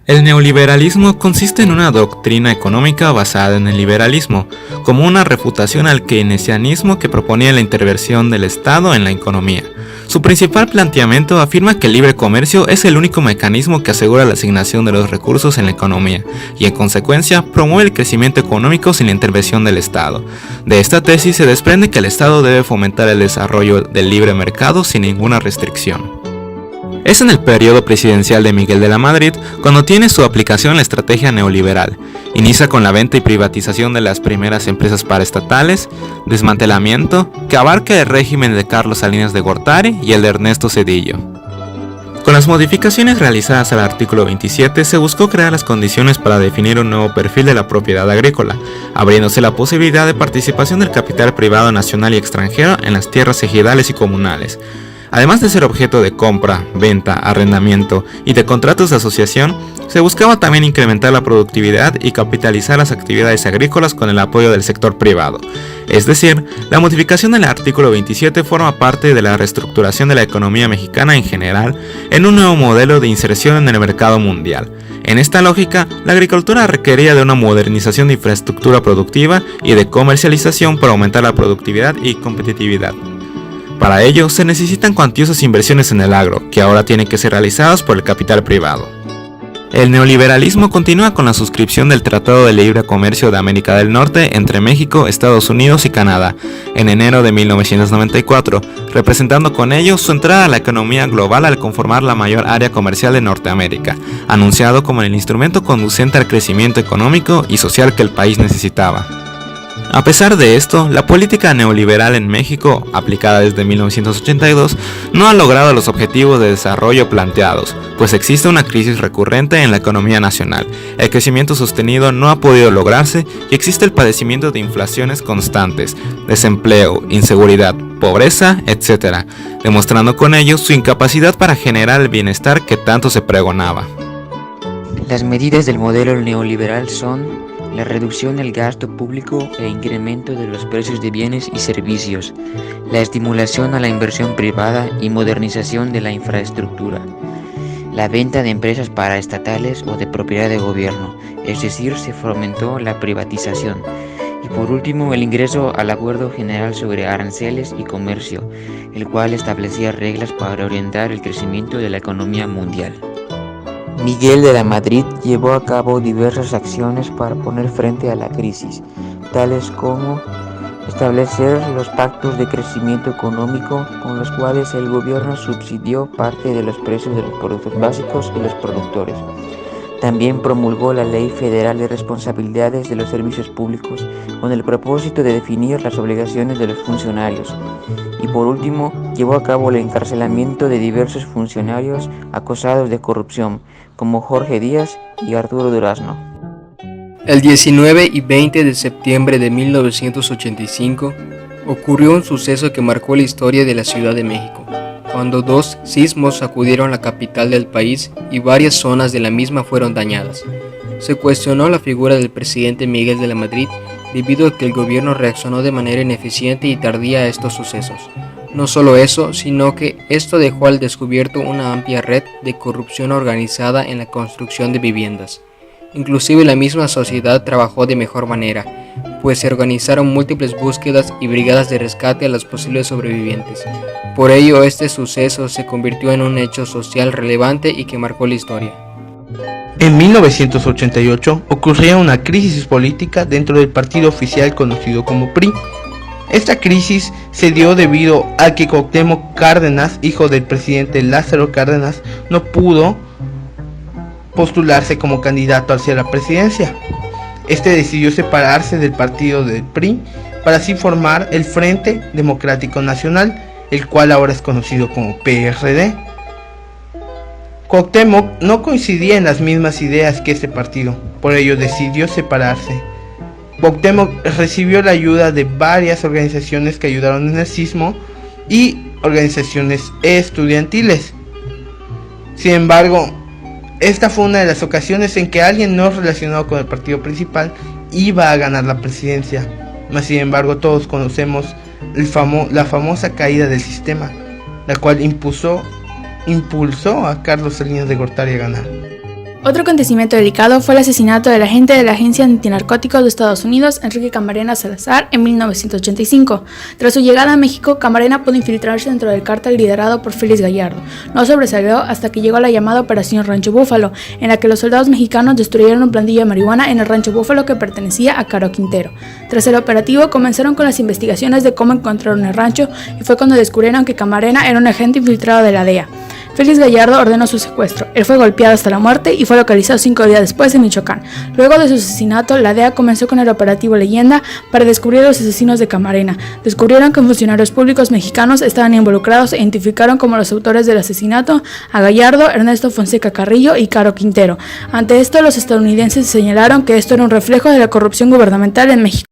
El neoliberalismo consiste en una doctrina económica basada en el liberalismo, como una refutación al keynesianismo que proponía la intervención del Estado en la economía. Su principal planteamiento afirma que el libre comercio es el único mecanismo que asegura la asignación de los recursos en la economía y, en consecuencia, promueve el crecimiento económico sin la intervención del Estado. De esta tesis se desprende que el Estado debe fomentar el desarrollo del libre mercado sin ninguna restricción. Es en el periodo presidencial de Miguel de la Madrid cuando tiene su aplicación la estrategia neoliberal. Inicia con la venta y privatización de las primeras empresas paraestatales, desmantelamiento que abarca el régimen de Carlos Salinas de Gortari y el de Ernesto Zedillo. Con las modificaciones realizadas al artículo 27 se buscó crear las condiciones para definir un nuevo perfil de la propiedad agrícola, abriéndose la posibilidad de participación del capital privado nacional y extranjero en las tierras ejidales y comunales. Además de ser objeto de compra, venta, arrendamiento y de contratos de asociación, se buscaba también incrementar la productividad y capitalizar las actividades agrícolas con el apoyo del sector privado. Es decir, la modificación del artículo 27 forma parte de la reestructuración de la economía mexicana en general en un nuevo modelo de inserción en el mercado mundial. En esta lógica, la agricultura requería de una modernización de infraestructura productiva y de comercialización para aumentar la productividad y competitividad. Para ello, se necesitan cuantiosas inversiones en el agro, que ahora tienen que ser realizadas por el capital privado. El neoliberalismo continúa con la suscripción del Tratado de Libre Comercio de América del Norte entre México, Estados Unidos y Canadá, en enero de 1994, representando con ello su entrada a la economía global al conformar la mayor área comercial de Norteamérica, anunciado como el instrumento conducente al crecimiento económico y social que el país necesitaba. A pesar de esto, la política neoliberal en México, aplicada desde 1982, no ha logrado los objetivos de desarrollo planteados, pues existe una crisis recurrente en la economía nacional, el crecimiento sostenido no ha podido lograrse y existe el padecimiento de inflaciones constantes, desempleo, inseguridad, pobreza, etc., demostrando con ello su incapacidad para generar el bienestar que tanto se pregonaba. Las medidas del modelo neoliberal son la reducción del gasto público e incremento de los precios de bienes y servicios, la estimulación a la inversión privada y modernización de la infraestructura, la venta de empresas paraestatales o de propiedad de gobierno, es decir, se fomentó la privatización, y por último el ingreso al Acuerdo General sobre Aranceles y Comercio, el cual establecía reglas para orientar el crecimiento de la economía mundial. Miguel de la Madrid llevó a cabo diversas acciones para poner frente a la crisis, tales como establecer los pactos de crecimiento económico con los cuales el gobierno subsidió parte de los precios de los productos básicos y los productores. También promulgó la Ley Federal de Responsabilidades de los Servicios Públicos con el propósito de definir las obligaciones de los funcionarios. Y por último, llevó a cabo el encarcelamiento de diversos funcionarios acusados de corrupción, como Jorge Díaz y Arturo Durazno. El 19 y 20 de septiembre de 1985 ocurrió un suceso que marcó la historia de la Ciudad de México, cuando dos sismos sacudieron la capital del país y varias zonas de la misma fueron dañadas. Se cuestionó la figura del presidente Miguel de la Madrid debido a que el gobierno reaccionó de manera ineficiente y tardía a estos sucesos. No solo eso, sino que esto dejó al descubierto una amplia red de corrupción organizada en la construcción de viviendas. Inclusive la misma sociedad trabajó de mejor manera, pues se organizaron múltiples búsquedas y brigadas de rescate a los posibles sobrevivientes. Por ello, este suceso se convirtió en un hecho social relevante y que marcó la historia. En 1988 ocurría una crisis política dentro del partido oficial conocido como PRI. Esta crisis se dio debido a que Cuauhtémoc Cárdenas, hijo del presidente Lázaro Cárdenas, no pudo postularse como candidato hacia la presidencia. Este decidió separarse del partido del PRI para así formar el Frente Democrático Nacional, el cual ahora es conocido como PRD. Cuauhtémoc no coincidía en las mismas ideas que este partido, por ello decidió separarse. Cuauhtémoc recibió la ayuda de varias organizaciones que ayudaron en el sismo y organizaciones estudiantiles. Sin embargo, esta fue una de las ocasiones en que alguien no relacionado con el partido principal iba a ganar la presidencia. Mas sin embargo, todos conocemos la famosa caída del sistema, la cual impulsó a Carlos Salinas de Gortari a ganar. Otro acontecimiento delicado fue el asesinato del agente de la Agencia Antinarcóticos de Estados Unidos, Enrique Camarena Salazar, en 1985. Tras su llegada a México, Camarena pudo infiltrarse dentro del cártel liderado por Félix Gallardo. No sobresalió hasta que llegó la llamada Operación Rancho Búfalo, en la que los soldados mexicanos destruyeron un plantillo de marihuana en el Rancho Búfalo que pertenecía a Caro Quintero. Tras el operativo, comenzaron con las investigaciones de cómo encontraron el rancho y fue cuando descubrieron que Camarena era un agente infiltrado de la DEA. Félix Gallardo ordenó su secuestro. Él fue golpeado hasta la muerte y fue localizado 5 días después en Michoacán. Luego de su asesinato, la DEA comenzó con el operativo Leyenda para descubrir a los asesinos de Camarena. Descubrieron que funcionarios públicos mexicanos estaban involucrados e identificaron como los autores del asesinato a Gallardo, Ernesto Fonseca Carrillo y Caro Quintero. Ante esto, los estadounidenses señalaron que esto era un reflejo de la corrupción gubernamental en México.